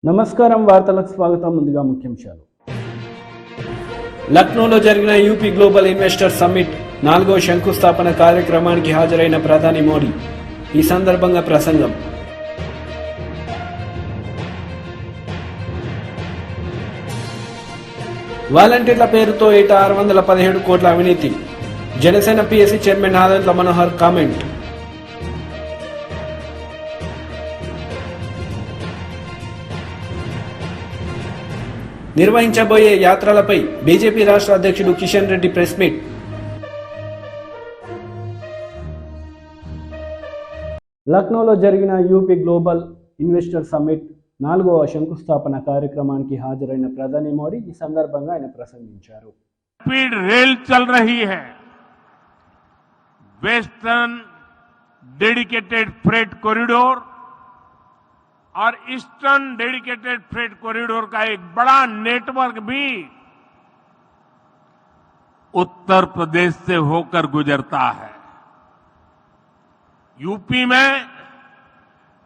నమస్కారం వార్తలకు స్వాగతం. ముందుగా ముఖ్యాంశాలు. లక్నోలో జరిగిన యూపీ గ్లోబల్ ఇన్వెస్టర్ సమ్మిట్ 4వ శంకుస్థాపన కార్యక్రమానికి హాజరైన ప్రధాని మోడీ. ఈ సందర్భంగా ప్రసంగం. వాలంటీర్ల పేరుతో ఏటా 617 కోట్ల అవినీతి. Janasena PSC chairman Nadendla Manohar comment. నిర్వహించబోయే యాత్రలపై బీజేపీ రాష్ట్ర అధ్యక్షుడు కిషన్ రెడ్డి ప్రెస్ మీట్. లక్నోలో జరిగిన యూపీ గ్లోబల్ ఇన్వెస్టర్ సమ్మిట్ 4వ శంకుస్థాపన కార్యక్రమానికి హాజరైన ప్రధాని మోడీ ఈ సందర్భంగా ఆయన ప్రసంగించారు. स्पीड रेल चल रही है. वेस्टर्न डेडिकेटेड फ्रेट कॉरिडोर और ईस्टर्न डेडिकेटेड फ्रेट कॉरिडोर का एक बड़ा नेटवर्क भी उत्तर प्रदेश से होकर गुजरता है. यूपी में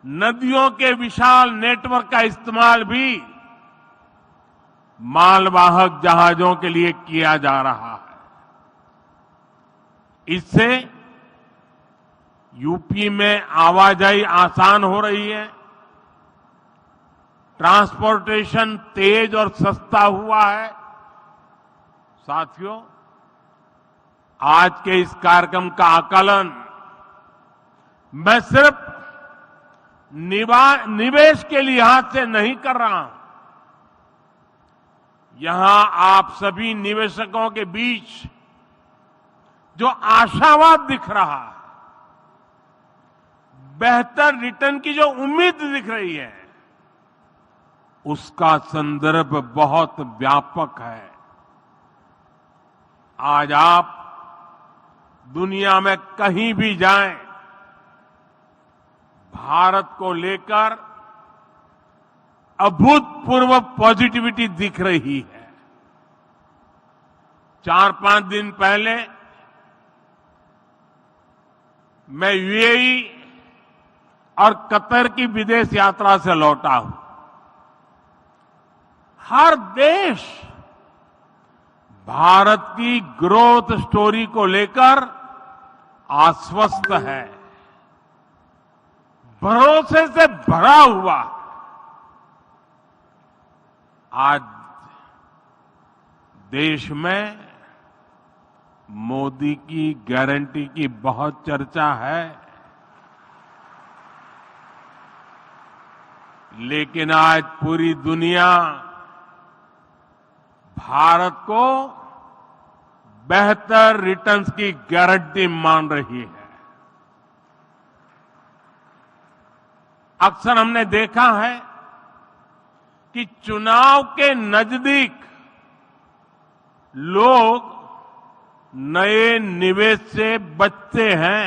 नदियों के विशाल नेटवर्क का इस्तेमाल भी मालवाहक जहाजों के लिए किया जा रहा है. इससे यूपी में आवाजाही आसान हो रही है, ट्रांसपोर्टेशन तेज और सस्ता हुआ है. साथियों, आज के इस कार्यक्रम का आकलन मैं सिर्फ निवेश के लिहाज से नहीं कर रहा हूं. यहां आप सभी निवेशकों के बीच जो आशावाद दिख रहा है, बेहतर रिटर्न की जो उम्मीद दिख रही है, उसका संदर्भ बहुत व्यापक है. आज आप दुनिया में कहीं भी जाएं, भारत को लेकर अभूतपूर्व पॉजिटिविटी दिख रही है. 4-5 दिन पहले मैं यूएई और कतर की विदेश यात्रा से लौटा हूं. हर देश भारत की ग्रोथ स्टोरी को लेकर आश्वस्त है, भरोसे से भरा हुआ है. आज देश में मोदी की गारंटी की बहुत चर्चा है, लेकिन आज पूरी दुनिया भारत को बेहतर रिटर्न्स की गारंटी मान रही है. अक्सर हमने देखा है कि चुनाव के नजदीक लोग नए निवेश से बचते हैं,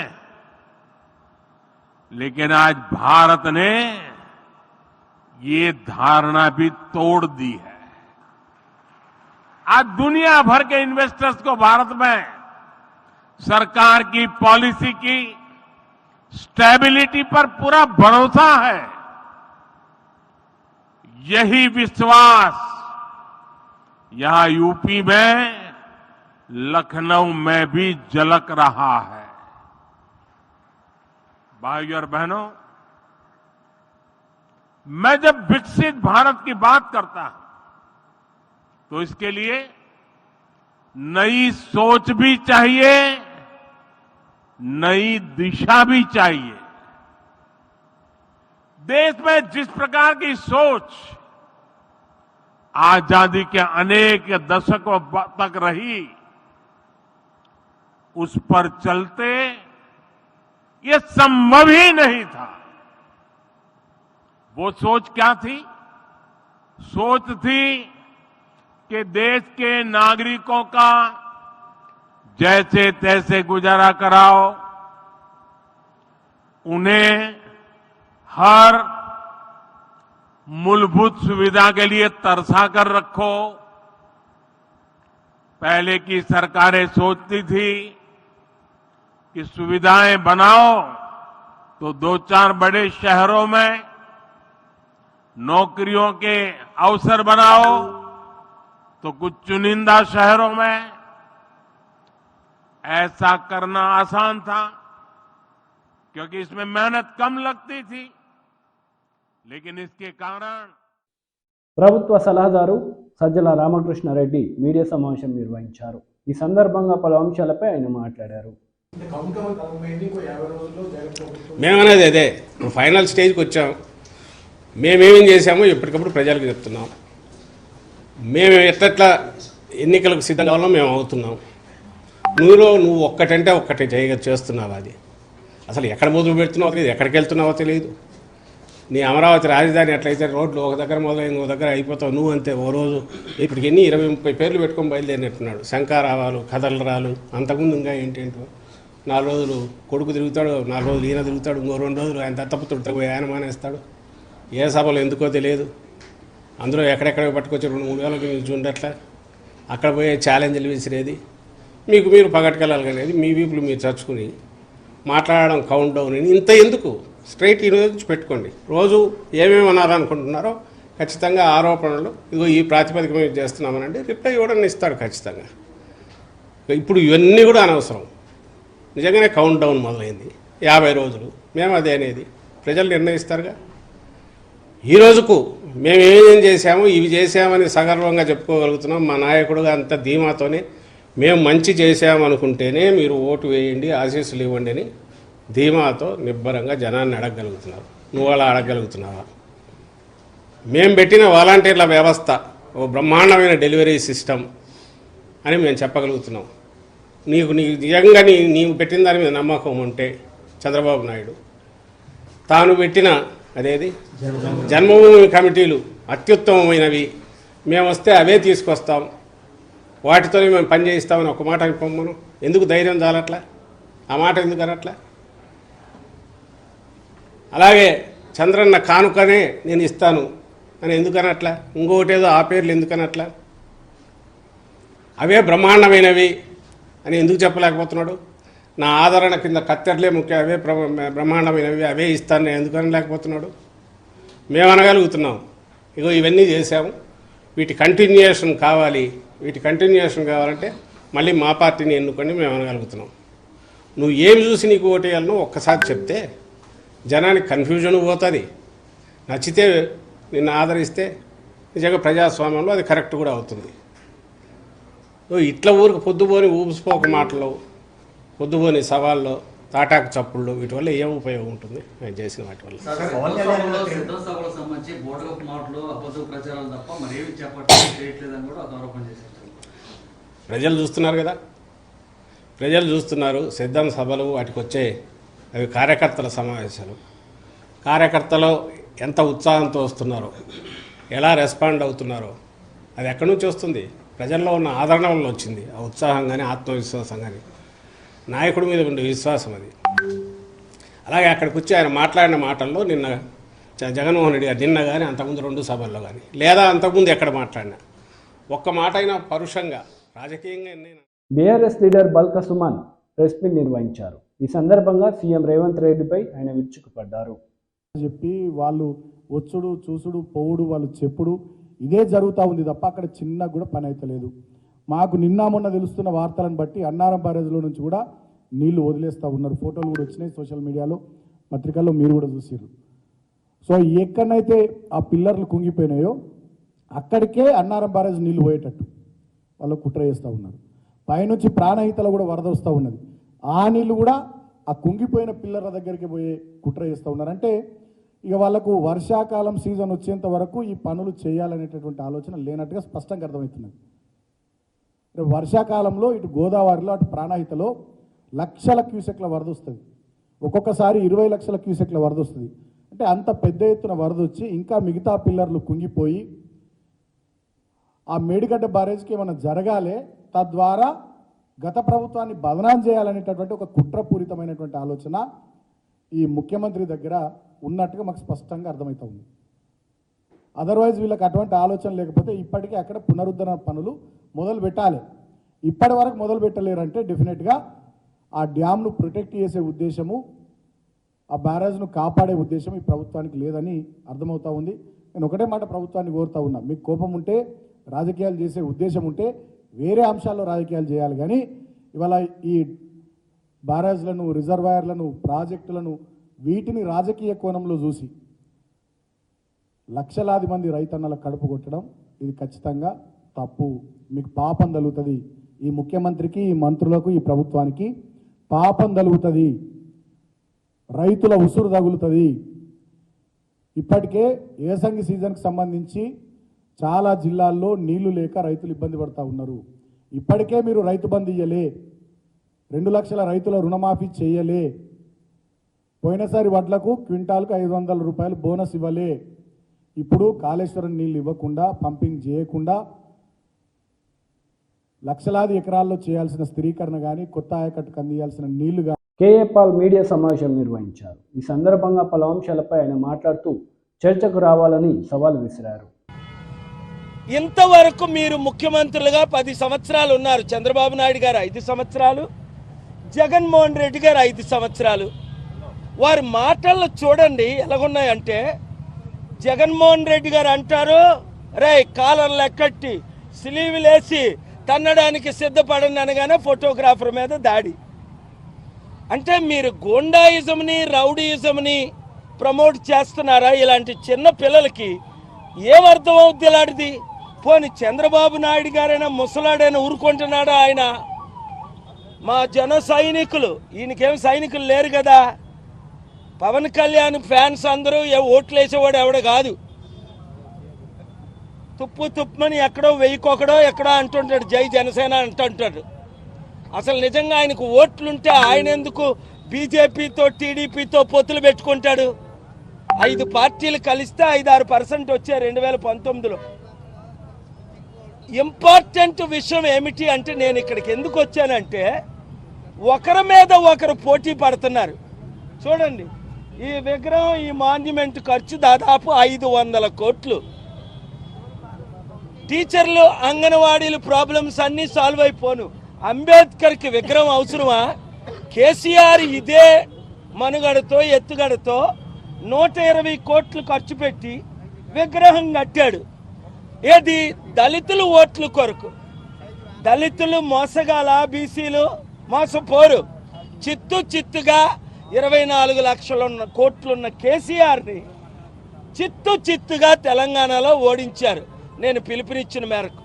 लेकिन आज भारत ने ये धारणा भी तोड़ दी है. आज दुनिया भर के इन्वेस्टर्स को भारत में सरकार की पॉलिसी की स्टेबिलिटी पर पूरा भरोसा है. यही विश्वास यहां यूपी में लखनऊ में भी झलक रहा है. भाइयों और बहनों, मैं जब विकसित भारत की बात करता हूं तो इसके लिए नई सोच भी चाहिए, नई दिशा भी चाहिए. देश में जिस प्रकार की सोच आजादी के अनेक दशकों तक रही, उस पर चलते ये संभव ही नहीं था. वो सोच क्या थी? सोच थी कि देश के नागरिकों का जैसे तैसे गुजारा कराओ, उन्हें हर मूलभूत सुविधा के लिए तरसा कर रखो. पहले की सरकारें सोचती थी कि सुविधाएं बनाओ तो 2-4 बड़े शहरों में नौकरियों के अवसर बनाओ तो कुछ चुनिंदा शहरों में ऐसा करना आसान था क्योंकि इसमें मेहनत कम लगती थी, लेकिन इसके कारण ప్రభుత్వ సలహాదారు సజ్జల రామకృష్ణారెడ్డి మీడియా సమావేశం నిర్వహించారు. ఈ సందర్భంగా పలు అంశాలపై ఆయన మాట్లాడారు. మేమనేది అదే, ఇప్పుడు ఫైనల్ స్టేజ్కి వచ్చాం. మేమేమేం చేశామో ఎప్పటికప్పుడు ప్రజలకు చెప్తున్నాం. మేము ఎట్లా ఎన్నికలకు సిద్ధంగా కావాలో మేము అవుతున్నాం. నువ్వు ఒక్కటంటే ఒక్కటే చేస్తున్నావు. అది అసలు ఎక్కడ మొదలు పెడుతున్నావో తెలియదు, ఎక్కడికి వెళ్తున్నావో తెలియదు. నీ అమరావతి రాజధాని ఎట్లయితే రోడ్లు ఒక దగ్గర మొదలైన ఇంకో దగ్గర అయిపోతావు. నువ్వు అంతే. ఓ రోజు ఇప్పటికి ఎన్ని 20-30 పేర్లు పెట్టుకొని బయలుదేరినట్టున్నాడు. శంకారావాలు, కథలరాలు, అంతకుముందు ఇంకా ఏంటేంటో. 4 రోజులు కొడుకు తిరుగుతాడు, 4 రోజులు ఈయన తిరుగుతాడు, ఇంకో 2 రోజులు ఆయన దత్తపుత్రుడు ఆయన మానేస్తాడు. ఏ సభలో ఎందుకో తెలియదు. అందులో ఎక్కడెక్కడ పట్టుకొచ్చి 2-3 వేలకు నిల్చుండట్లా. అక్కడ పోయే ఛాలెంజ్లు విసిరేది. మీరు పగట్టుకెళ్ళాలి అనేది మీ వీపులు మీరు చచ్చుకుని మాట్లాడడం కౌంట్ డౌన్ అని. ఇంత ఎందుకు? స్ట్రైట్ ఈ రోజు పెట్టుకోండి. రోజు ఏమేమి అనాలనుకుంటున్నారో ఖచ్చితంగా ఆరోపణలు ఇగో ఈ ప్రాతిపదిక మీద చేస్తున్నామనంటే రిప్లై ఇవ్వడం ఇస్తాడు ఖచ్చితంగా. ఇప్పుడు ఇవన్నీ కూడా అనవసరం. నిజంగానే కౌంట్ డౌన్ మొదలైంది. 50 రోజులు. మేము అదే అనేది ప్రజలు నిర్ణయిస్తారుగా. ఈ రోజుకు మేము ఏమేం చేశామో ఇవి చేశామని సగర్వంగా చెప్పుకోగలుగుతున్నాం. మా నాయకుడుగా అంత ధీమాతోనే మేము మంచి చేశామనుకుంటేనే మీరు ఓటు వేయండి, ఆశీస్సులు ఇవ్వండి అని ధీమాతో నిబ్బరంగా జనాన్ని అడగగలుగుతున్నారు. నువ్వు అలా అడగగలుగుతున్నావా? మేము పెట్టిన వాలంటీర్ల వ్యవస్థ ఓ బ్రహ్మాండమైన డెలివరీ సిస్టమ్ అని మేము చెప్పగలుగుతున్నాం. నీకు నిజంగా నీవు పెట్టిన దాని మీద నమ్మకం ఉంటే చంద్రబాబు నాయుడు తాను పెట్టిన అదేది జన్మభూమి కమిటీలు అత్యుత్తమమైనవి, మేము వస్తే అవే తీసుకొస్తాం, వాటితోనే మేము పని చేయిస్తామని ఒక మాట అనుకోమను. ఎందుకు ధైర్యం చాలట్లా? ఆ మాట ఎందుకు అనట్లా? అలాగే చంద్రన్న కానుకనే నేను ఇస్తాను అని ఎందుకనట్లా? ఇంకొకటేదో ఆ పేర్లు ఎందుకనట్లా? అవే బ్రహ్మాండమైనవి అని ఎందుకు చెప్పలేకపోతున్నాడు? నా ఆదరణ కింద కత్తెరలే ముఖ్య, అవే బ్రహ్మాండమైనవి, అవే ఇస్తాను నేను ఎందుకని లేకపోతున్నాడు? మేము అనగలుగుతున్నాం. ఇగో ఇవన్నీ చేశాము, వీటి కంటిన్యూయేషన్ కావాలి. వీటి కంటిన్యూయేషన్ కావాలంటే మళ్ళీ మా పార్టీని ఎన్నుకొని మేము అనగలుగుతున్నాం. నువ్వు ఏమి చూసి నీకు ఓటేయాలనో ఒక్కసారి చెప్తే జనానికి కన్ఫ్యూజన్ పోతుంది. నచ్చితే నిన్ను ఆదరిస్తే నిజంగా ప్రజాస్వామ్యంలో అది కరెక్ట్ కూడా అవుతుంది. ఇట్లా ఊరికి పొద్దుపోని ఊపిసిపోక మాటలు, పొద్దుపోని సవాళ్ళు, తాటాకు చప్పుళ్ళు, వీటి వల్ల ఏం ఉపయోగం ఉంటుంది నేను చేసిన వాటి వల్ల? ప్రజలు చూస్తున్నారు కదా, ప్రజలు చూస్తున్నారు. సిద్ధం సభలు వాటికి వచ్చే అవి కార్యకర్తల సమావేశాలు. కార్యకర్తలు ఎంత ఉత్సాహంతో వస్తున్నారో, ఎలా రెస్పాండ్ అవుతున్నారో అది ఎక్కడి నుంచి వస్తుంది? ప్రజల్లో ఉన్న ఆదరణ వల్ల వచ్చింది. ఆ ఉత్సాహం కానీ ఆత్మవిశ్వాసం కానీ నాయకుడి మీద ఉండే విశ్వాసం అది. అలాగే అక్కడికి వచ్చి ఆయన మాట్లాడిన మాటల్లో నిన్న జగన్మోహన్ రెడ్డి గారు నిన్న కానీ అంతకుముందు 2 సభల్లో కానీ లేదా అంతకుముందు ఎక్కడ మాట్లాడినా ఒక్క మాట అయినా పరుషంగా రాజకీయంగా BRS leader Balka Suman press meet నిర్వహించారు. ఈ సందర్భంగా సీఎం రేవంత్ రెడ్డిపై ఆయన విరుచుకుపడ్డారు. చెప్పి వాళ్ళు వచ్చుడు చూసుడు పోవుడు వాళ్ళు చెప్పుడు ఇదే జరుగుతూ ఉంది తప్ప అక్కడ చిన్న కూడా పని అయితే లేదు. మాకు నిన్న మొన్న తెలుస్తున్న వార్తలను బట్టి అన్నారం బ్యారేజ్లో నుంచి కూడా నీళ్లు వదిలేస్తూ ఉన్నారు. ఫోటోలు కూడా వచ్చినాయి సోషల్ మీడియాలో, పత్రికల్లో మీరు కూడా చూసారు. సో ఎక్కడైతే ఆ పిల్లర్లు కుంగిపోయినాయో అక్కడికే అన్నారం బ్యారేజ్ నీళ్లు పోయేటట్టు వాళ్ళు కుట్ర చేస్తూ ఉన్నారు. పైనుంచి ప్రాణహితలో కూడా వరద వస్తూ ఉన్నది. ఆ నీళ్లు కూడా ఆ కుంగిపోయిన పిల్లర్ల దగ్గరికి పోయే కుట్ర చేస్తూ ఉన్నారు. అంటే ఇక వాళ్ళకు వర్షాకాలం సీజన్ వచ్చేంత వరకు ఈ పనులు చేయాలనేటటువంటి ఆలోచన లేనట్టుగా స్పష్టంగా అర్థమవుతున్నది. వర్షాకాలంలో ఇటు గోదావరిలో అటు ప్రాణహితలో లక్షల క్యూసెక్ల వరద వస్తుంది. ఒక్కొక్కసారి 20 లక్షల క్యూసెక్ల వరద వస్తుంది. అంటే అంత పెద్ద ఎత్తున వరద వచ్చి ఇంకా మిగతా పిల్లర్లు కుంగిపోయి ఆ మేడిగడ్డ బ్యారేజ్కి ఏమైనా జరగాలి, తద్వారా గత ప్రభుత్వాన్ని బదనాం చేయాలనేటటువంటి ఒక కుట్రపూరితమైనటువంటి ఆలోచన ఈ ముఖ్యమంత్రి దగ్గర ఉన్నట్టుగా మాకు స్పష్టంగా అర్థమవుతా ఉంది. అదర్వైజ్ వీళ్ళకి అటువంటి ఆలోచన లేకపోతే ఇప్పటికీ అక్కడ పునరుద్ధరణ పనులు మొదలు పెట్టాలి. ఇప్పటి వరకు మొదలు పెట్టలేరంటే డెఫినెట్గా ఆ డ్యామ్ను ప్రొటెక్ట్ చేసే ఉద్దేశము, ఆ బ్యారేజ్ను కాపాడే ఉద్దేశం ఈ ప్రభుత్వానికి లేదని అర్థమవుతా ఉంది. నేను ఒకటే మాట ప్రభుత్వాన్ని కోరుతా ఉన్నా, మీకు కోపం ఉంటే, రాజకీయాలు చేసే ఉద్దేశం ఉంటే వేరే అంశాల్లో రాజకీయాలు చేయాలి. కానీ ఇవాళ ఈ బ్యారేజ్లను, రిజర్వాయర్లను, ప్రాజెక్టులను వీటిని రాజకీయ కోణంలో చూసి లక్షలాది మంది రైతన్నల కడుపు కొట్టడం ఇది ఖచ్చితంగా తప్పు. మీకు పాపం తగులుతుంది. ఈ ముఖ్యమంత్రికి, ఈ మంత్రులకు, ఈ ప్రభుత్వానికి పాపం తగులుతుంది. రైతుల ఉసురు తగులుతుంది. ఇప్పటికే ఏసంగి సీజన్కి సంబంధించి చాలా జిల్లాల్లో నీళ్లు లేక రైతులు ఇబ్బంది పడుతూ ఉన్నారు. ఇప్పటికే మీరు రైతు బంధు ఇయ్యలే, 2 లక్షల రైతుల రుణమాఫీ చేయలే, పోయినసారి వడ్లకు క్వింటాల్కు 500 రూపాయలు బోనస్ ఇవ్వలే. ఇప్పుడు కాళేశ్వరం నీళ్ళు ఇవ్వకుండా, పంపింగ్ చేయకుండా లక్షలాది ఎకరాల్లో చేయాల్సిన స్థిరీకరణ కానీ, కొత్త ఆయకట్టుకు అందియాల్సిన నీళ్లు కానీ. కేఏ పాల్ మీడియా సమావేశం నిర్వహించారు. ఈ సందర్భంగా పలు అంశాలపై ఆయన మాట్లాడుతూ చర్చకు రావాలని సవాల్ విసిరారు. ఇంతవరకు మీరు ముఖ్యమంత్రులుగా 10 సంవత్సరాలు ఉన్నారు. చంద్రబాబు నాయుడు గారు 5 సంవత్సరాలు, జగన్మోహన్ రెడ్డి గారు 5 సంవత్సరాలు. వారి మాటల్లో చూడండి ఎలాగున్నాయంటే, జగన్మోహన్ రెడ్డి గారు అంటారు, రే కాలర్ లెక్కట్టి స్లీవ్లేసి తన్నడానికి సిద్ధపడండి అనగానే ఫోటోగ్రాఫర్ మీద దాడి. అంటే మీరు గూండాయిజంని, రౌడీయిజంని ప్రమోట్ చేస్తున్నారా? ఇలాంటి చిన్న పిల్లలకి ఏమర్థం అవుద్ది ఇలాంటిది? పోని చంద్రబాబు నాయుడు గారైనా ముసలాడైనా ఊరుకుంటున్నాడా? ఆయన మా జన సైనికులు, ఈయనకేం సైనికులు లేరు కదా. పవన్ కళ్యాణ్ ఫ్యాన్స్ అందరూ ఓట్లు వేసేవాడు ఎవడ కాదు. తుప్పుమని ఎక్కడో వెయ్యికొకడో ఎక్కడో అంటుంటాడు, జై జనసేన అంటుంటాడు. అసలు నిజంగా ఆయనకు ఓట్లుంటే ఆయన ఎందుకు బీజేపీతో, టీడీపీతో పొత్తులు పెట్టుకుంటాడు? 5 పార్టీలు కలిస్తే 5-6% వచ్చాయి 2019లో. ఇంపార్టెంట్ విషయం ఏమిటి అంటే, నేను ఇక్కడికి ఎందుకు వచ్చానంటే, ఒకరి మీద ఒకరు పోటీ పడుతున్నారు. చూడండి, ఈ విగ్రహం, ఈ మాన్యుమెంట్ ఖర్చు దాదాపు 500 కోట్లు. టీచర్లు, అంగన్వాడీలు ప్రాబ్లమ్స్ అన్నీ సాల్వ్ అయిపోను. అంబేద్కర్కి విగ్రహం అవసరమా? కేసీఆర్ ఇదే మనుగడతో, ఎత్తుగడతో 120 కోట్లు ఖర్చు పెట్టి విగ్రహం కట్టాడు. ఏది? దళితులు ఓట్ల కొరకు. దళితులు మోసగాల, బీసీలు మోసపోరు. చిత్తుగా 24 లక్షల కోట్లున్న కేసీఆర్ని చిత్తుగా తెలంగాణలో ఓడించారు. నేను పిలుపునిచ్చిన మేరకు.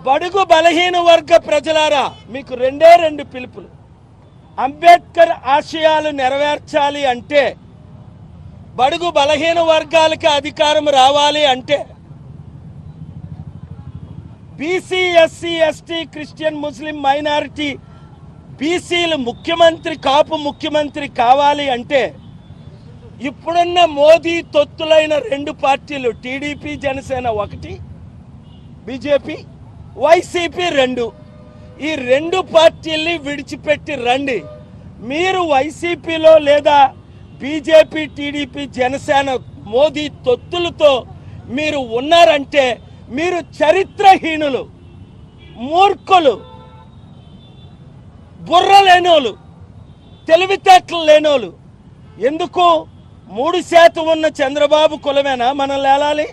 బడుగు బలహీన వర్గ ప్రజలారా, మీకు 2 పిలుపులు. అంబేద్కర్ ఆశయాలు నెరవేర్చాలి అంటే, బడుగు బలహీన వర్గాలకి అధికారం రావాలి అంటే, బీసీ, ఎస్సీ, ఎస్టీ, క్రిస్టియన్, ముస్లిం, మైనారిటీ, బీసీలు ముఖ్యమంత్రి, కాపు ముఖ్యమంత్రి కావాలి అంటే, ఇప్పుడున్న మోదీ తొత్తులైన 2 పార్టీలు, టీడీపీ, జనసేన 1, బీజేపీ, వైసీపీ 2, ఈ 2 పార్టీల్ని విడిచిపెట్టి రండి. మీరు వైసీపీలో లేదా బీజేపీ, టీడీపీ, జనసేన, మోదీ తొత్తులతో మీరు ఉన్నారంటే మీరు చరిత్రహీనులు, మూర్ఖులు, బుర్ర లేనోళ్ళు, తెలివితేటలు లేనోళ్ళు. ఎందుకు? 3% ఉన్న చంద్రబాబు కులమేనా మనం లేలాలి?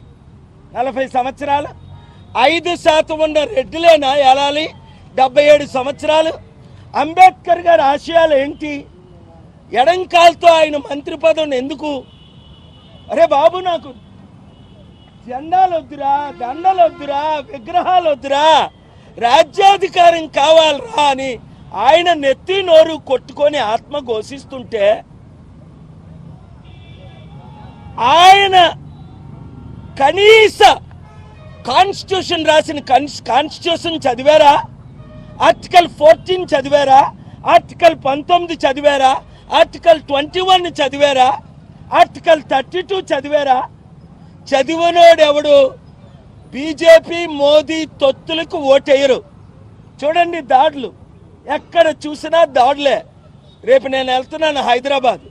40 సంవత్సరాలు. 5% ఉన్న రెడ్డిలేనా ఏలాలి? 77 సంవత్సరాలు. అంబేద్కర్ గారి ఆశయాలు ఏంటి? ఎడంకాలతో ఆయన మంత్రి పదవిని ఎందుకు? అరే బాబు, నాకు జెండాలు వద్దురా, దండలు వద్దురా, విగ్రహాలు వద్దురా, రాజ్యాధికారం కావాలరా అని ఆయన నెత్తి నోరు కొట్టుకొని ఆత్మ ఘోషిస్తుంటే, ఆయన కనీస కాన్స్టిట్యూషన్ రాసిన కాన్స్టిట్యూషన్ చదివారా? ఆర్టికల్ 14 చదివారా? ఆర్టికల్ 19 చదివారా? ఆర్టికల్ 21 చదివారా? ఆర్టికల్ 32 చదివారా? చదివినోడెవడు? బీజేపీ, మోదీ తొత్తులకు ఓటేయరు. చూడండి దాడులు, ఎక్కడ చూసినా దాడులే. రేపు నేను వెళ్తున్నాను హైదరాబాద్.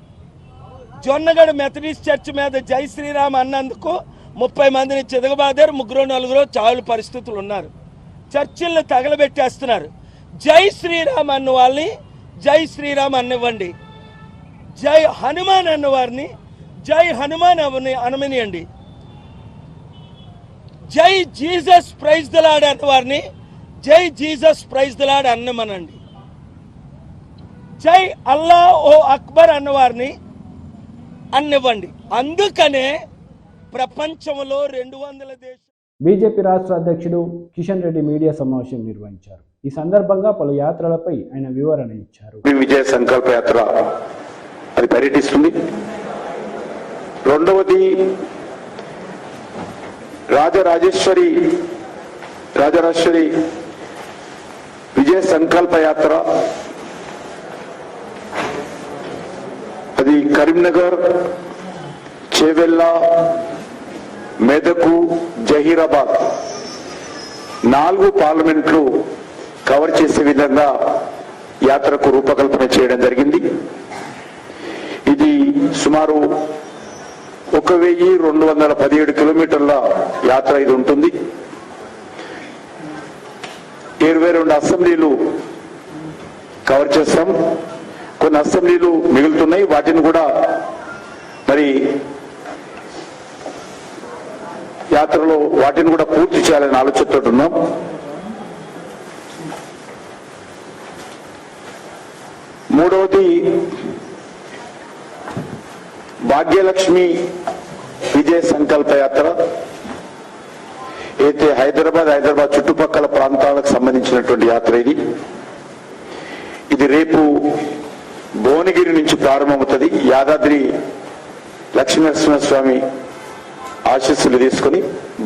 జొన్నగడ మెథడిస్ట్ చర్చ్ మీద జై శ్రీరామ్ అన్నందుకు 30 మందిని చితకబాదారు. 3-4 చావుల పరిస్థితులు ఉన్నారు. చర్చిలను తగలబెట్టేస్తున్నారు. జై శ్రీరామ్ అన్న వాళ్ళని జై శ్రీరామ్ అనివ్వండి, జై హనుమాన్ అన్న వారిని జై హనుమాన్ అనమనియండి, జై జీసస్ ప్రైజ్ ద లార్డ్ అన్నవారిని జై జీసస్ ప్రైజ్ ద లార్డ్ అన్నమనండి. జై అల్లా ఓ అక్బర్ అన్నవారిని అన్నివ్వండి. అందుకనే ప్రపంచంలో 200 దేశాలు బీజేపీ రాష్ట్ర అధ్యక్షుడు కిషన్ రెడ్డి మీడియా సమావేశం నిర్వహించారు. ఈ సందర్భంగా పలు యాత్రలపై ఆయన వివరణ ఇచ్చారు. విజయ సంకల్ప యాత్ర అది పర్యటిస్తుంది. రెండవది రాజరాజేశ్వరి విజయ సంకల్ప యాత్ర, అది కరీంనగర్, చేవెళ్ళ, మెదకు, జహీరాబాద్ 4 పార్లమెంట్లు కవర్ చేసే విధంగా యాత్రకు రూపకల్పన చేయడం జరిగింది. ఇది సుమారు 1217 కిలోమీటర్ల యాత్ర ఇది ఉంటుంది. 22 అసెంబ్లీలు కవర్ చేస్తాం. కొన్ని అసెంబ్లీలు మిగులుతున్నాయి, వాటిని కూడా మరి యాత్రలో వాటిని కూడా పూర్తి చేయాలని ఆలోచనతో ఉన్నాం. మూడవది భాగ్యలక్ష్మి విజయ సంకల్ప యాత్ర, అయితే హైదరాబాద్ చుట్టుపక్కల ప్రాంతాలకు సంబంధించినటువంటి యాత్ర ఇది రేపు భువనగిరి నుంచి ప్రారంభమవుతుంది. యాదాద్రి లక్ష్మీనరసింహస్వామి ఆశీస్సులు తీసుకుని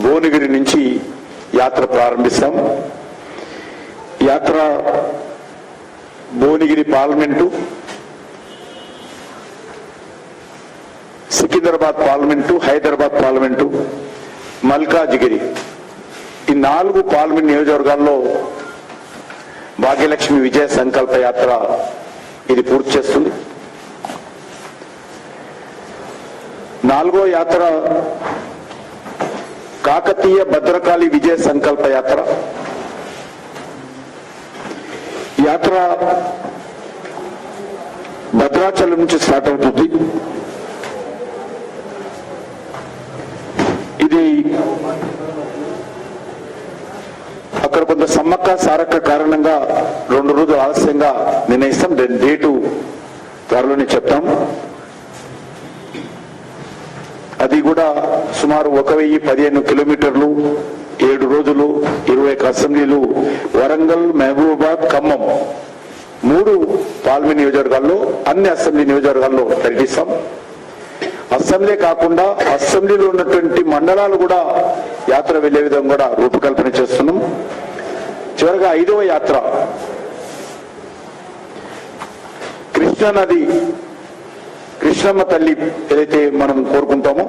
భువనగిరి నుంచి యాత్ర ప్రారంభిస్తాం. యాత్ర Bhuvanagiri parliament, Secunderabad parliament, Hyderabad parliament, Malkajgiri ఈ 4 పార్లమెంట్ నియోజకవర్గాల్లో భాగ్యలక్ష్మి విజయ సంకల్ప యాత్ర ఇది పూర్తి చేస్తుంది. 4వ యాత్ర కాకతీయ భద్రకాళి విజయ సంకల్ప యాత్ర. యాత్ర భద్రాచలం నుంచి స్టార్ట్ అవుతుంది. ఇది అక్కడ కొంత సమ్మక్క సారక్క కారణంగా 2 రోజులు ఆలస్యంగా నిర్ణయిస్తాం. డేటు త్వరలోనే చెప్తాం. అది కూడా సుమారు 1015 కిలోమీటర్లు, 7 రోజులు, 21 అసెంబ్లీలు, వరంగల్, మహబూబాబాద్, ఖమ్మం 3 పార్లమెంట్ నియోజకవర్గాల్లో అన్ని అసెంబ్లీ నియోజకవర్గాల్లో పర్యటిస్తాం. అసెంబ్లీ కాకుండా అసెంబ్లీలో ఉన్నటువంటి మండలాలు కూడా యాత్ర వెళ్లే విధంగా కూడా రూపకల్పన చేస్తున్నాం. చివరిగా 5వ యాత్ర కృష్ణానది, కృష్ణమ్మ తల్లి ఏదైతే మనం కోరుకుంటామో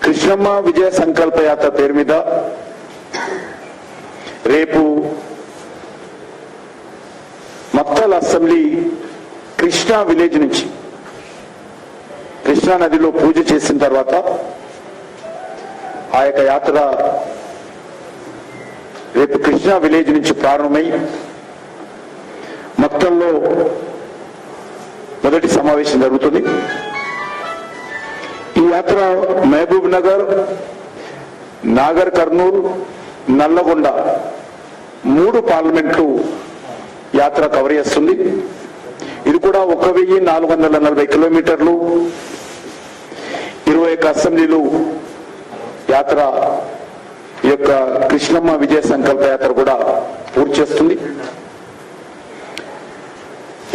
కృష్ణమ్మ విజయ సంకల్ప యాత్ర పేరు మీద రేపు మక్తల్ అసెంబ్లీ కృష్ణా విలేజ్ నుంచి కృష్ణా నదిలో పూజ చేసిన తర్వాత ఆ యొక్క యాత్ర రేపు కృష్ణా విలేజ్ నుంచి ప్రారంభమై మక్తల్లో మొదటి సమావేశం జరుగుతుంది. ఈ యాత్ర మహబూబ్ నగర్, నాగర్ కర్నూలు, నల్లగొండ 3 పార్లమెంట్లు యాత్ర కవర్ చేస్తుంది. ఇది కూడా 1440 కిలోమీటర్లు, 21 అసెంబ్లీలు యాత్ర ఈ యొక్క కృష్ణమ్మ విజయ సంకల్ప యాత్ర కూడా పూర్తి చేస్తుంది.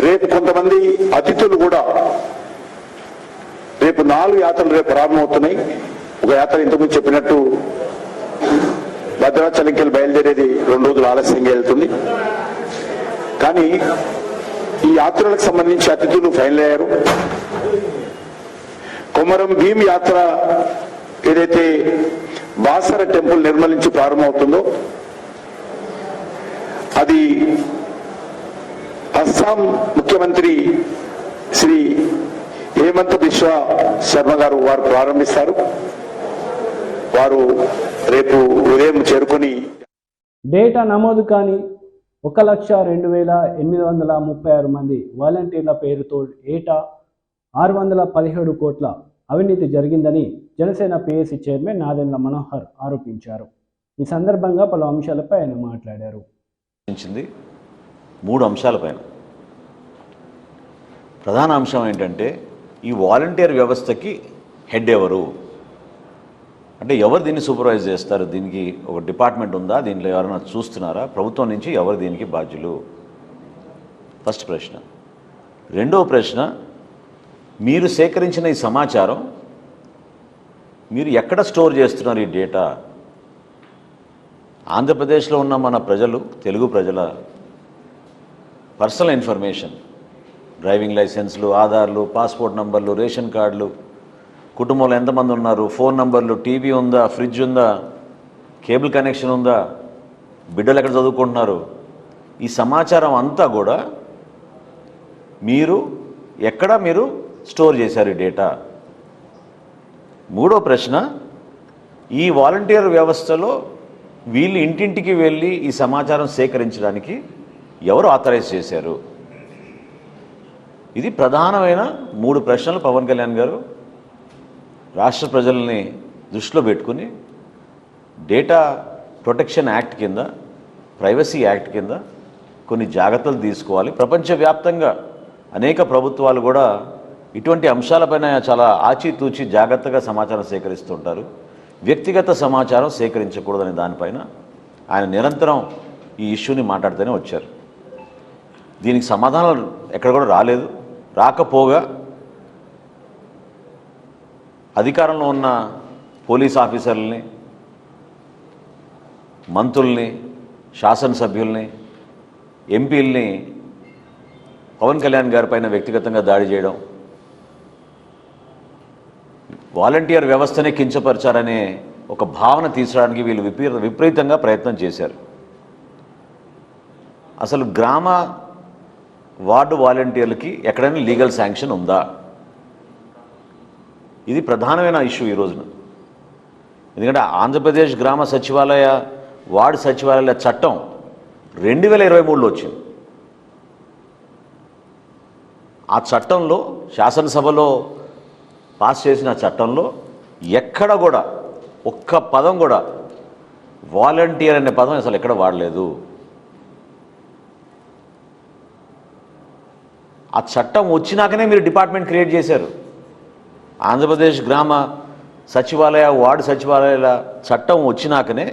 రేపు కొంతమంది అతిథులు కూడా రేపు 4 యాత్రలు రేపు ప్రారంభమవుతున్నాయి. ఒక యాత్ర ఇంతకుముందు చెప్పినట్టు భద్రాచలంకి బయలుదేరేది 2 రోజులు ఆలస్యంగా వెళ్తుంది. కానీ ఈ యాత్రలకు సంబంధించి అతిథులు ఫైనల్ అయ్యారు. కొమరం భీం యాత్ర ఏదైతే బాసర టెంపుల్ నిర్మలించి ప్రారంభమవుతుందో అది అస్సాం ముఖ్యమంత్రి శ్రీ హేమంత్ బిశ్వ శర్మ గారు వారు ప్రారంభిస్తారు. వారు రేపు ఉదయం చేరుకుని డేటా నమోదు కాని 1,02,836 మంది వాలంటీర్ల పేరుతో ఏటా 617 కోట్ల అవినీతి జరిగిందని జనసేన పిఎసి చైర్మన్ నాదెండ్ల మనోహర్ ఆరోపించారు. ఈ సందర్భంగా పలు అంశాలపై ఆయన మాట్లాడారు. 3 అంశాలపైన ప్రధాన అంశం ఏంటంటే ఈ వాలంటీర్ వ్యవస్థకి హెడ్ ఎవరు, అంటే ఎవరు దీన్ని సూపర్వైజ్ చేస్తారు, దీనికి ఒక డిపార్ట్మెంట్ ఉందా, దీంట్లో ఎవరైనా చూస్తున్నారా, ప్రభుత్వం నుంచి ఎవరు దీనికి బాధ్యులు, ఫస్ట్ ప్రశ్న. రెండవ ప్రశ్న, మీరు సేకరించిన ఈ సమాచారం మీరు ఎక్కడ స్టోర్ చేస్తున్నారు ఈ డేటా? ఆంధ్రప్రదేశ్లో ఉన్న మన ప్రజలు, తెలుగు ప్రజల పర్సనల్ ఇన్ఫర్మేషన్, డ్రైవింగ్ లైసెన్స్లు, ఆధార్లు, పాస్పోర్ట్ నంబర్లు, రేషన్ కార్డులు, కుటుంబంలో ఎంతమంది ఉన్నారు, ఫోన్ నంబర్లు, టీవీ ఉందా, ఫ్రిడ్జ్ ఉందా, కేబుల్ కనెక్షన్ ఉందా, బిడ్డలు ఎక్కడ చదువుకుంటున్నారు, ఈ సమాచారం అంతా కూడా మీరు ఎక్కడ స్టోర్ చేశారు ఈ డేటా? మూడో ప్రశ్న, ఈ వాలంటీర్ వ్యవస్థలో వీళ్ళు ఇంటింటికి వెళ్ళి ఈ సమాచారం సేకరించడానికి ఎవరు ఆథరైజ్ చేశారు? ఇది ప్రధానమైన 3 ప్రశ్నలు పవన్ కళ్యాణ్ గారు రాష్ట్ర ప్రజల్ని దృష్టిలో పెట్టుకుని డేటా ప్రొటెక్షన్ యాక్ట్ కింద, ప్రైవసీ యాక్ట్ కింద కొన్ని జాగ్రత్తలు తీసుకోవాలి. ప్రపంచవ్యాప్తంగా అనేక ప్రభుత్వాలు కూడా ఇటువంటి అంశాలపైన చాలా ఆచితూచి జాగ్రత్తగా సమాచారం సేకరిస్తుంటారు. వ్యక్తిగత సమాచారం సేకరించకూడదనే దానిపైన ఆయన నిరంతరం ఈ ఇష్యూని మాట్లాడుతూనే వచ్చారు. దీనికి సమాధానం ఎక్కడ కూడా రాలేదు. రాకపోగా అధికారంలో ఉన్న పోలీస్ ఆఫీసర్లని, మంత్రుల్ని, శాసనసభ్యుల్ని, ఎంపీల్ని పవన్ కళ్యాణ్ గారి పైన వ్యక్తిగతంగా దాడి చేయడం, వాలంటీర్ వ్యవస్థనే కించపరిచారనే ఒక భావన తీర్చడానికి వీళ్ళు విపరీతంగా ప్రయత్నం చేశారు. అసలు గ్రామ వార్డు వాలంటీర్లకి ఎక్కడైనా లీగల్ శాంక్షన్ ఉందా? ఇది ప్రధానమైన ఇష్యూ ఈ రోజున. ఎందుకంటే ఆంధ్రప్రదేశ్ గ్రామ సచివాలయ, వార్డు సచివాలయాల చట్టం 2023లో వచ్చింది. ఆ చట్టంలో, శాసనసభలో పాస్ చేసిన చట్టంలో ఎక్కడ కూడా ఒక్క పదం కూడా వాలంటీర్ అనే పదం అసలు ఎక్కడ వాడలేదు. ఆ చట్టం వచ్చినాకనే మీరు డిపార్ట్మెంట్ క్రియేట్ చేశారు. ఆంధ్రప్రదేశ్ గ్రామ సచివాలయ, వార్డు సచివాలయాల చట్టం వచ్చినాకనే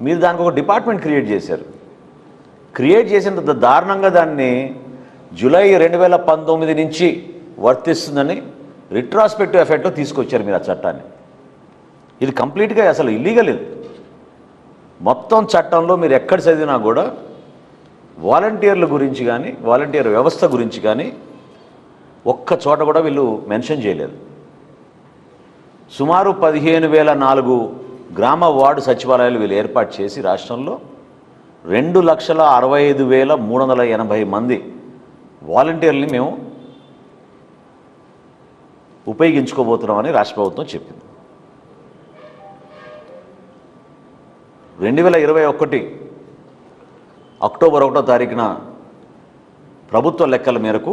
మీరు దానికి ఒక డిపార్ట్మెంట్ క్రియేట్ చేశారు. క్రియేట్ చేసినంత దారుణంగా దాన్ని జూలై 2019 నుంచి వర్తిస్తుందని రిట్రాస్పెక్టివ్ ఎఫెక్ట్లో తీసుకొచ్చారు మీరు ఆ చట్టాన్ని. ఇది కంప్లీట్గా అసలు ఇల్లీగల్. ఇది మొత్తం చట్టంలో మీరు ఎక్కడ చదివినా కూడా వాలంటీర్ల గురించి కానీ, వాలంటీర్ వ్యవస్థ గురించి కానీ ఒక్క చోట కూడా వీళ్ళు మెన్షన్ చేయలేదు. సుమారు 15,004 గ్రామ వార్డు సచివాలయాలు వీళ్ళు ఏర్పాటు చేసి రాష్ట్రంలో 2,65,380 మంది వాలంటీర్లని మేము ఉపయోగించుకోబోతున్నామని రాష్ట్ర ప్రభుత్వం చెప్పింది. 2021 అక్టోబర్ 1వ తారీఖున ప్రభుత్వ లెక్కల మేరకు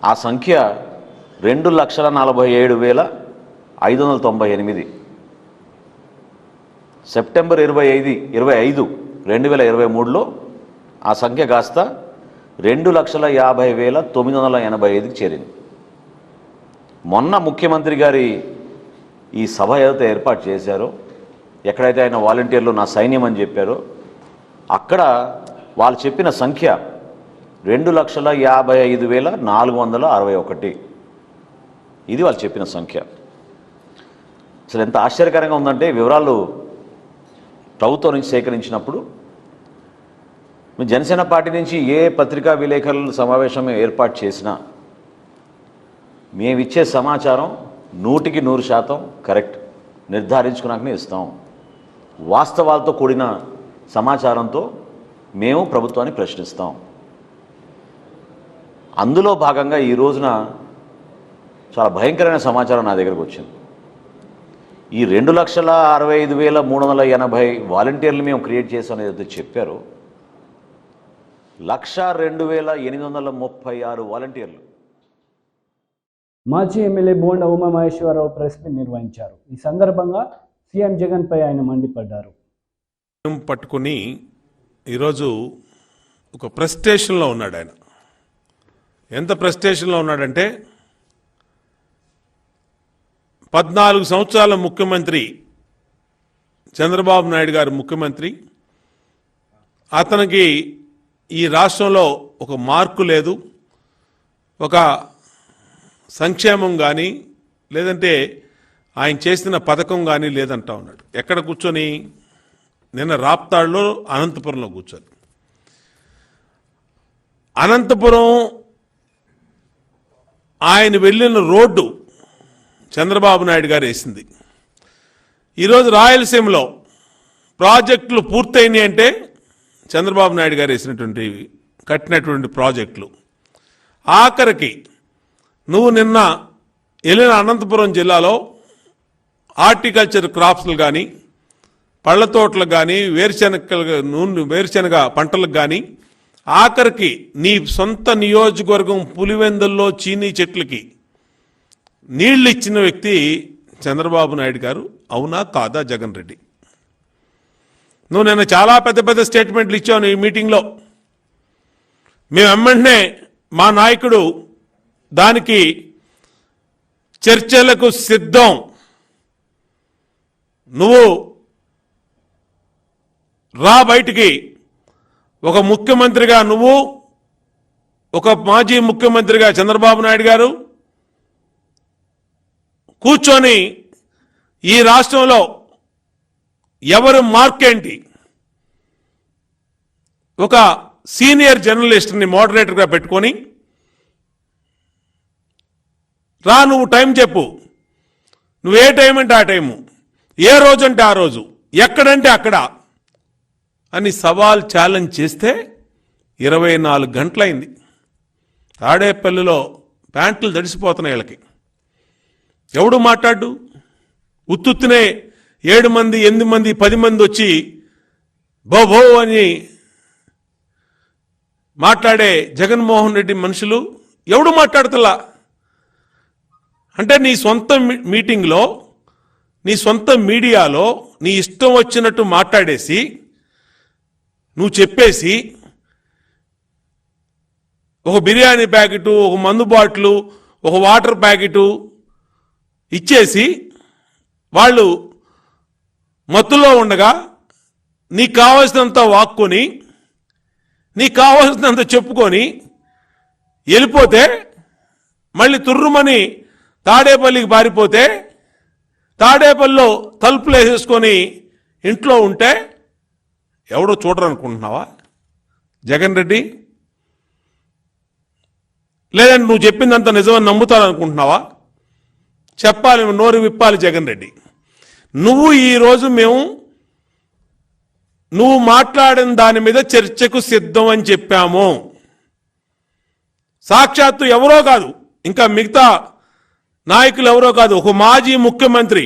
ఆ సంఖ్య 2,47,598. సెప్టెంబర్ 25, 2023లో ఆ సంఖ్య కాస్త 2,50,985కి చేరింది. మొన్న ముఖ్యమంత్రి గారి ఈ సభ ఏదైతే ఏర్పాటు చేశారో, ఎక్కడైతే ఆయన వాలంటీర్లు నా సైన్యం అని చెప్పారో, అక్కడ వాళ్ళు చెప్పిన సంఖ్య 2,55,461. ఇది వాళ్ళు చెప్పిన సంఖ్య. అసలు ఎంత ఆశ్చర్యకరంగా ఉందంటే, వివరాలు ప్రభుత్వం నుంచి సేకరించినప్పుడు జనసేన పార్టీ నుంచి ఏ పత్రికా విలేకరుల సమావేశం ఏర్పాటు చేసినా మేమిచ్చే సమాచారం 100% కరెక్ట్, నిర్ధారించుకున్నాకనే ఇస్తాం. వాస్తవాలతో కూడిన సమాచారంతో మేము ప్రభుత్వాన్ని ప్రశ్నిస్తాం. అందులో భాగంగా ఈ రోజున చాలా భయంకరమైన సమాచారం నా దగ్గరకు వచ్చింది. ఈ 2,65,380 వాలంటీర్లు మేము క్రియేట్ చేసామని ఏదైతే చెప్పారో, 1,02,836 వాలంటీర్లు మాజీ MLA Bonda Umamaheswararao press meet నిర్వహించారు. ఈ సందర్భంగా సీఎం జగన్పై ఆయన మండిపడ్డారు. పట్టుకుని ఈరోజు ఒక ప్రెస్టేషన్లో ఉన్నాడు. ఆయన ఎంత ప్రెస్టేషన్లో ఉన్నాడంటే 14 సంవత్సరాల ముఖ్యమంత్రి చంద్రబాబు నాయుడు గారు ముఖ్యమంత్రి, అతనికి ఈ రాష్ట్రంలో ఒక మార్కు లేదు, ఒక సంక్షేమం కానీ లేదంటే ఆయన చేసిన పథకం కానీ లేదంటా ఉన్నాడు. ఎక్కడ కూర్చొని? నిన్న రాప్తాడులో అనంతపురంలో కూర్చొని. అనంతపురం ఆయన వెళ్ళిన రోడ్డు చంద్రబాబు నాయుడు గారు వేసింది. ఈరోజు రాయలసీమలో ప్రాజెక్టులు పూర్తయినాయి అంటే చంద్రబాబు నాయుడు గారు వేసినటువంటి కట్టినటువంటి ప్రాజెక్టులు. ఆఖరికి నువ్వు నిన్న వెళ్ళిన అనంతపురం జిల్లాలో హార్టికల్చర్ క్రాప్స్లు కానీ, పళ్ళ తోటలకు కానీ, వేరుశనగ పంటలకు కానీ, ఆఖరికి నీ సొంత నియోజకవర్గం పులివెందుల్లో చీనీ చెట్లకి నీళ్లు ఇచ్చిన వ్యక్తి చంద్రబాబు నాయుడు గారు. అవునా కాదా జగన్ రెడ్డి? నువ్వు నిన్న చాలా పెద్ద పెద్ద స్టేట్మెంట్లు ఇచ్చావు ఈ మీటింగ్లో. మేము వెంటనే మా నాయకుడు దానికి చర్చలకు సిద్ధం, నువ్వు రా బయటికి, ఒక ముఖ్యమంత్రిగా నువ్వు, ఒక మాజీ ముఖ్యమంత్రిగా చంద్రబాబు నాయుడు గారు కూర్చొని ఈ రాష్ట్రంలో ఎవరు మార్కేంటి, ఒక సీనియర్ జర్నలిస్ట్ని మోడరేటర్గా పెట్టుకొని రా, నువ్వు టైం చెప్పు, నువ్వు ఏ టైం అంటే ఆ టైము, ఏ రోజు అంటే ఆ రోజు, ఎక్కడంటే అక్కడ అని సవాల్ ఛాలెంజ్ చేస్తే 24 గంటలైంది. తాడేపల్లిలో ప్యాంట్లు తడిసిపోతున్నాయి వీళ్ళకి. ఎవడు మాట్లాడు? ఉత్తుత్తునే 7 మంది 8 మంది 10 మంది వచ్చి బో అని మాట్లాడే జగన్మోహన్ రెడ్డి మనుషులు ఎవడు మాట్లాడుతలా? అంటే నీ సొంత మీటింగ్లో, నీ సొంత మీడియాలో నీ ఇష్టం వచ్చినట్టు మాట్లాడేసి, నువ్వు చెప్పేసి, ఒక బిర్యానీ ప్యాకెటు, ఒక మందు బాటిలు, ఒక వాటర్ ప్యాకెటు ఇచ్చేసి వాళ్ళు మత్తులో ఉండగా నీకు కావాల్సినంత వాక్కొని, నీకు కావాల్సినంత చెప్పుకొని వెళ్ళిపోతే, మళ్ళీ తుర్రుమని తాడేపల్లికి పారిపోతే, తాడేపల్లిలో తలుపులు వేసేసుకొని ఇంట్లో ఉంటే ఎవడో చూడరనుకుంటున్నావా జగన్ రెడ్డి? లేదంటే నువ్వు చెప్పిందంత నిజమని నమ్ముతారనుకుంటున్నావా? చెప్పాలి, నోరు విప్పాలి జగన్ రెడ్డి. నువ్వు ఈరోజు నువ్వు మాట్లాడిన దాని మీద చర్చకు సిద్ధం అని చెప్పాము. సాక్షాత్తు ఎవరో కాదు, ఇంకా మిగతా నాయకులు ఎవరో కాదు, ఒక మాజీ ముఖ్యమంత్రి,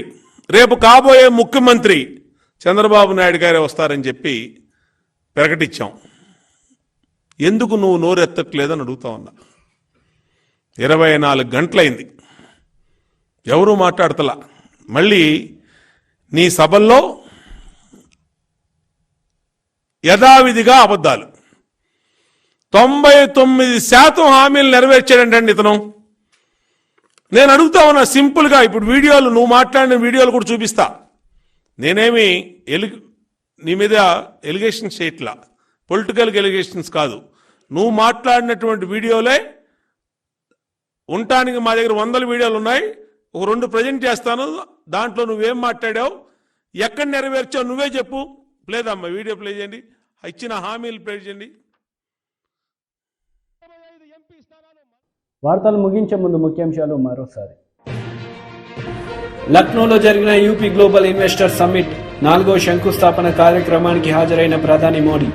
రేపు కాబోయే ముఖ్యమంత్రి చంద్రబాబు నాయుడు గారే వస్తారని చెప్పి ప్రకటించాం. ఎందుకు నువ్వు నోరెత్తట్లేదని అడుగుతా ఉన్నా. 24 గంటలైంది, ఎవరూ మాట్లాడతలా. మళ్ళీ నీ సభల్లో యథావిధిగా అబద్ధాలు. 99% హామీలు నెరవేర్చాడంటండి ఇతను. నేను అడుగుతా ఉన్నా సింపుల్గా, ఇప్పుడు వీడియోలు, నువ్వు మాట్లాడిన వీడియోలు కూడా చూపిస్తా. నేనేమి నీ మీద ఎలిగేషన్స్ చేయట్లా, పొలిటికల్ ఎలిగేషన్స్ కాదు. నువ్వు మాట్లాడినటువంటి వీడియోలే ఉండటానికి మా దగ్గర 100 వీడియోలు ఉన్నాయి. ఒక 2 ప్రజెంట్ చేస్తాను, దాంట్లో నువ్వేం మాట్లాడావు, ఎక్కడ నెరవేర్చావు నువ్వే చెప్పు. లేదమ్మా వీడియో ప్లే చేయండి, ఇచ్చిన హామీలు ప్లే చేయండి. వార్తలు ముగించే ముందు ముఖ్యాంశాలు మరోసారి. లక్నోలో జరిగిన యూపీ గ్లోబల్ ఇన్వెస్టర్ సమ్మిట్ 4వ శంకుస్థాపన కార్యక్రమానికి హాజరైన ప్రధాని మోడీ.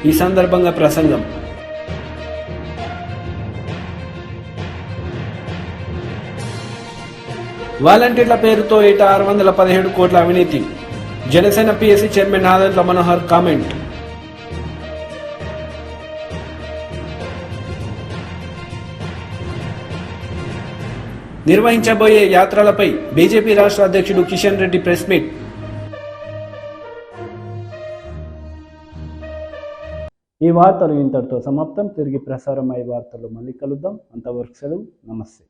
ఈ సందర్భంగా ప్రసంగం. వాలంటీర్ల పేరుతో ఏటా 617 కోట్ల అవినీతి. Janasena PSC chairman Nadendla Manohar comment. నిర్వహించబోయే యాత్రలపై బీజేపీ రాష్ట్ర అధ్యక్షుడు కిషన్ రెడ్డి ప్రెస్ మీట్. ఈ వార్తలు ఇంతటితో సమాప్తం. తిరిగి ప్రసారం అయ్యే వార్తలు మళ్ళీ కలుద్దాం. అంతవరకు సెలవు. నమస్తే.